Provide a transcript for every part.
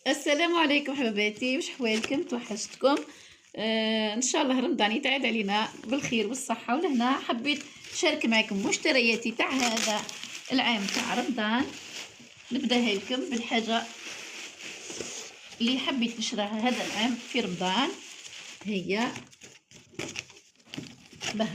السلام عليكم حباباتي، واش حوالكم؟ توحشتكم. ان شاء الله رمضان يتعاد علينا بالخير والصحه. ولهنا حبيت نشارك معكم مشترياتي تاع هذا العام تاع رمضان. نبداها لكم بالحاجه اللي حبيت نشراها هذا العام في رمضان. هي به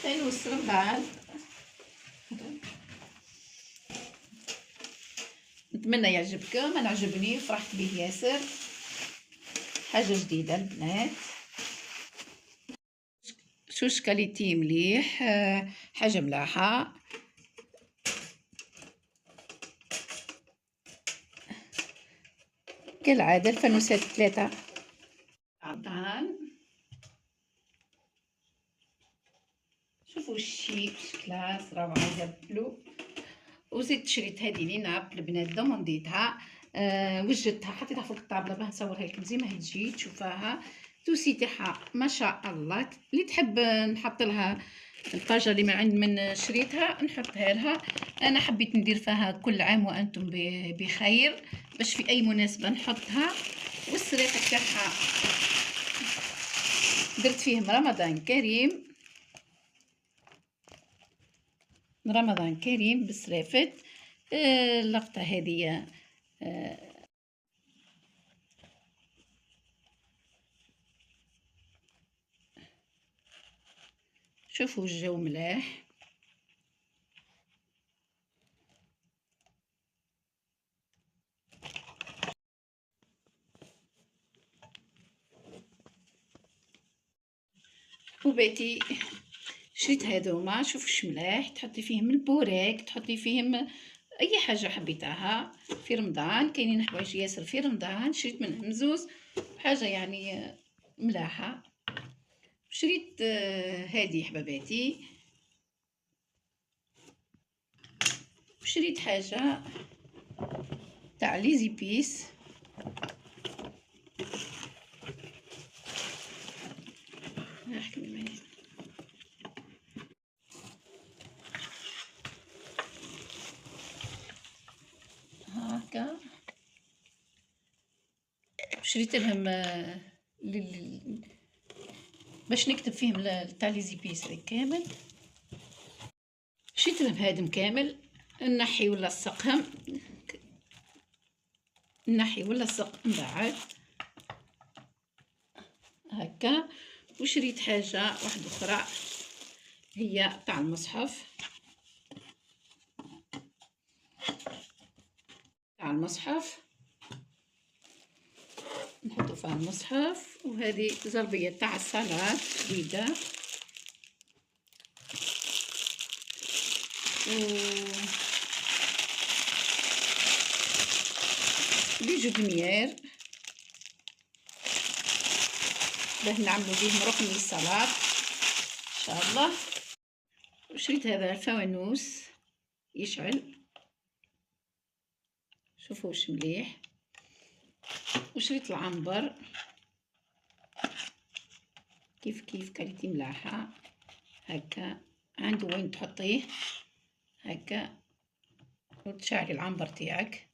فانوس رمضان. نتمنى يعجبكم، انا عجبني فرحت به ياسر. حاجه جديده البنات، شوش كاليتي مليح، حاجه ملاحه. كالعاده الفانوسات 3 عطان. شوفوا الشيك كلاس روعه جابلو. وزيد شريت هذه لي ناب البنات دومونديتها، وجدتها حطيتها فوق الطابله باه نصورها لكم زي ما هي تجي تشوفوها. التوسي تاعها ما شاء الله، اللي تحب نحط لها الطاجه اللي من شريتها نحطها لها. انا حبيت ندير فيها كل عام وانتم بخير، باش في اي مناسبه نحطها. والسريحه تاعها درت فيهم رمضان كريم، رمضان كريم بسرافت. اللقطه هذه شوفوا الجو ملاح. وبيتي شريت هذوما، شوفوا الشملاح تحطي فيهم البوراك، تحطي فيهم اي حاجه حبيتها في رمضان. كاينين حوايج ياسر في رمضان شريت منهم زوز، حاجه يعني ملاحه. شريت هذه حباباتي. شريت حاجه تاع ليزي بيس، نحكي معايا هاكا. شريت لهم باش نكتب فيهم تاع ليزي بيس كامل. شريت لهم هادم كامل، نحي ولا نسقهم، نحي ولا نسق من بعد هكا. وشريت حاجه واحده اخرى هي تاع المصحف، تاع المصحف نحطو فيها المصحف. وهذه زربيه تاع الصلاه جديده. بيجو دميير باه نعملو بهم ركن للصلاه ان شاء الله. وشريت هذا الفوانوس يشعل، شوفوا واش مليح. وشريت العنبر كيف كاليتي ملاحه هكا، عنده وين تحطيه هكا وتشعلي العنبر تاعك.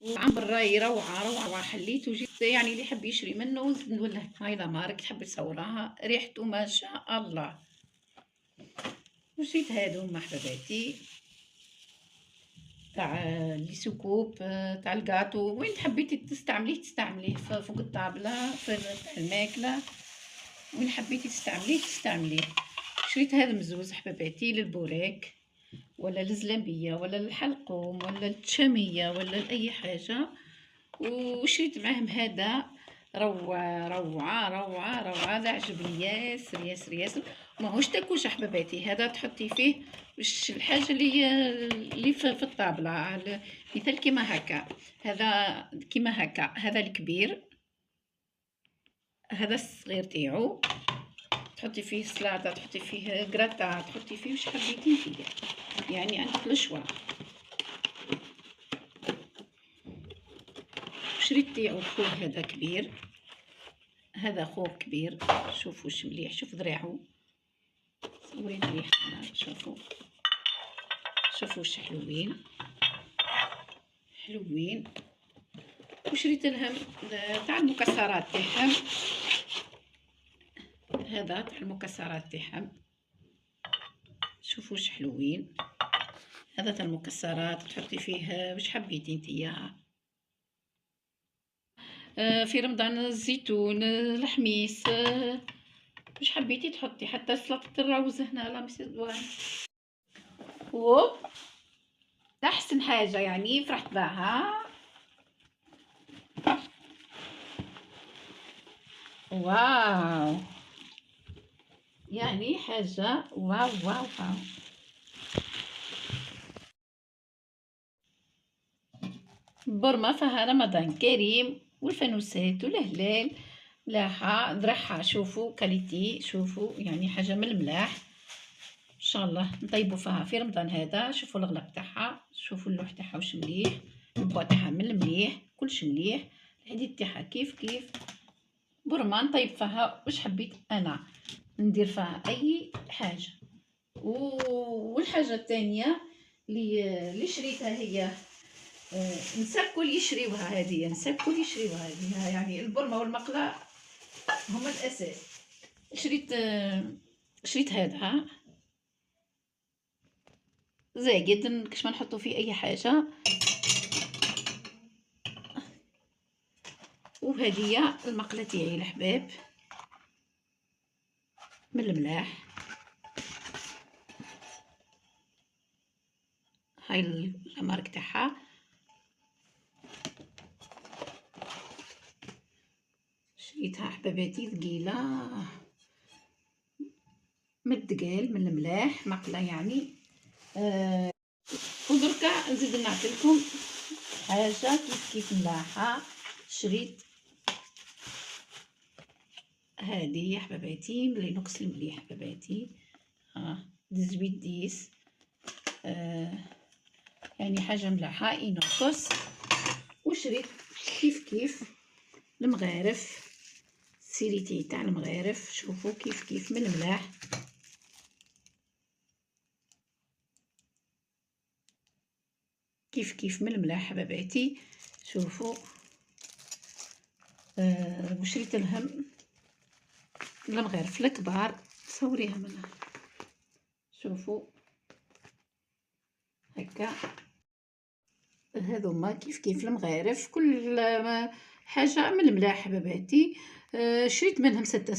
العنبر راهي روعه حليته جبت يعني اللي يحب يشري منه نقول له هاي لا مارك تحب تصورها، ريحته ما شاء الله. وجيت هادو حباباتي تاع لي سكوب تاع الكاطو، وين حبيتي تستعمليه فوق الطابله في الماكله، وين حبيتي تستعمليه. شريت هذا مزوز حباباتي للبوراك ولا الزلابيه ولا الحلقوم ولا التشاميه ولا لاي حاجه. وشريت معاهم هذا روعه هذا عجبني ياسر ياسر ياسر. ماهوش تاكوش حباباتي، هذا تحطي فيه باش الحاجه اللي في الطابله مثال كيما هكا. هذا كيما هكا، هذا الكبير، هذا الصغير تاعو تحطي فيه سلاطه، تحطي فيه كراتا، تحطي فيه واش حبيتي انتيا، يعني عندك الشوا. شريت تاعو خوه هذا كبير هذا خوه كبير، شوفوا واش مليح، شوف ذراعو، صوري مليح، شوفوا واش حلوين حلوين. وشريت لهم تاع المكسرات تاعهم، هذا تاع المكسرات تاعهم، شوفوا واش حلوين. هذا تاع المكسرات تحطي فيه واش حبيتي نتيا. في رمضان الزيتون، الحميص، واش حبيتي تحطي، حتى سلطة الروز هنا لا مسدوان. احسن حاجه يعني فرحت بها. واو، يعني حاجه واو واو واو. برما فيها رمضان كريم والفانوسات والهلال ملاحه ذرحها، شوفوا كاليتي، شوفوا يعني حاجه من الملاح ان شاء الله نطيبوا فيها في رمضان هذا. شوفوا الغلاق تاعها، شوفوا اللوح تاعها واش مليح، البوا تاعها من المليح، كلش مليح، الحديد تاعها كيف برما نطيب فيها واش حبيت انا ندير فيها اي حاجه. والحاجه الثانيه اللي شريتها هي نسا الكل يشريوها، هذه نسا الكل يشريوها هذه، يعني البرمه والمقله هما الاساس. شريت هذا زايد كاش ما نحطو فيه اي حاجه. وهذه المقله تاعي الحباب من الملاح، هاي المارك تاعها. شريتها حباباتي ثقيله من الدقال من الملاح مقله يعني. ودركا نزيد نعطيلكم حاجه كيف ملاحه. شريت هذه حباباتي من لينوكس المليح حباباتي، ها 18 يعني حاجه ملاحه اينوكس. وشريت كيف المغارف، سيريتي تاع المغارف، شوفوا كيف من الملاح، كيف من الملاح حباباتي. شوفوا وشريت لهم المغارف الكبار، صوريها منها، شوفوا هكا. هذوما كيف المغارف، كل حاجه من الملاح حباباتي. شريت منهم 6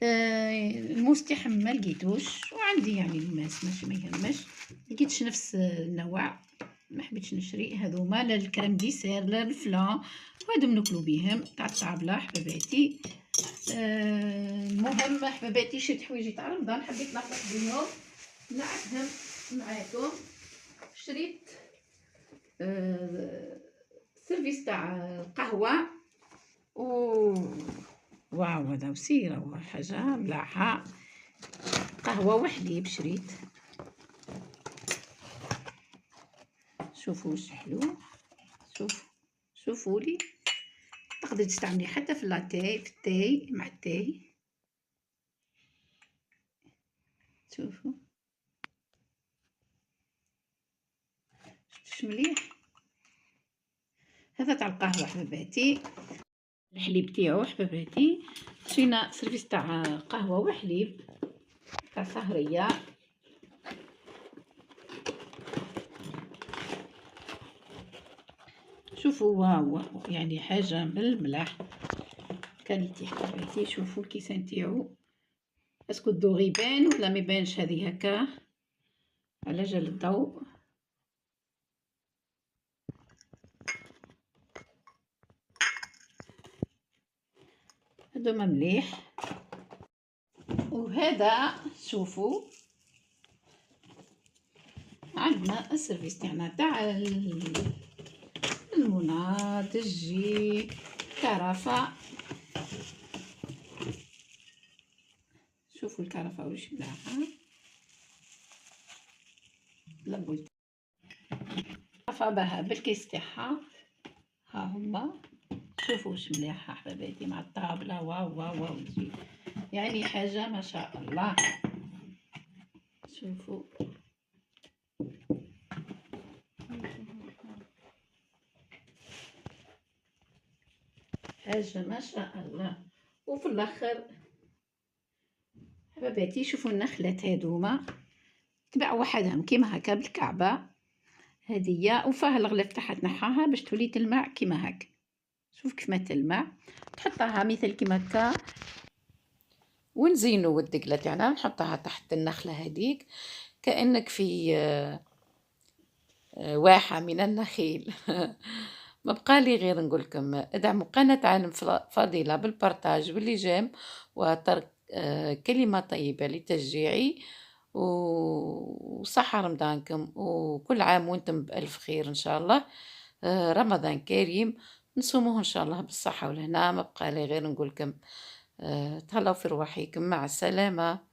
المستحم ما لقيتوش، وعندي يعني الماس ماشي ما يهمش، لقيتش نفس النوع ما حبيتش نشري. هذوما لا الكريم ديسير لا الفلان، وهادو ناكلو بيهم تاع الطابله حباباتي. المهم حباباتي شريت حوايجي تاع رمضان حبيت نفرح بيهم نعدهم معاكم. شريت سيرفيس تاع قهوه واو، هذا وسيره حاجه ملاحه، قهوه وحليب شريت. شوفوا واش حلو، شوفوا لي تقدري تستعملي حتى في اللاتاي، في التاي مع التاي. شوفوا شفتوش مليح. هذا تاع القهوه حباباتي، الحليب تاعو حباباتي. شرينا سيرفيس تاع قهوه وحليب تاع سهريه. شوفوا واو يعني حاجه من الملاح كاليتي حباباتي. شوفوا الكيسان تاعو، اسكو الضوء يبان ولا ما يبانش، هذه هكا على جال الضوء. هذوما مليح. وهذا شوفوا عندنا السيرفيس تاعنا تاع المناض، الجي، كرفه. شوفوا الكرفه واش ملاحه، لبولت كرفه بها بالكيس تاعها، ها هما شوفوا واش مليحه حباباتي مع الطابله. واو واو واو، يعني حاجه ما شاء الله. شوفوا حاجه ما شاء الله. وفي الاخر حباباتي شوفوا النخلات هذوما تبع وحدهم كيما هكا بالكعبه هديه، وفيها الغلاف تاعها تنحاها باش تولي تلمع كيما هكا. شوف كيف ما تلمع، تحطها مثل كيما هكا. ونزينو الدقله تاعنا نحطها تحت النخله هذيك كانك في واحه من النخيل. ما بقى لي غير نقول لكم ادعموا قناه عالم فضيله بالبارتاج بالايجام وترك كلمه طيبه لتشجيعي، وصحة رمضانكم، وكل عام وانتم بألف خير إن شاء الله. رمضان كريم نصوموه إن شاء الله بالصحة والهنا. ما بقى لي غير نقولكم تهلاو في رواحيكم، مع السلامة.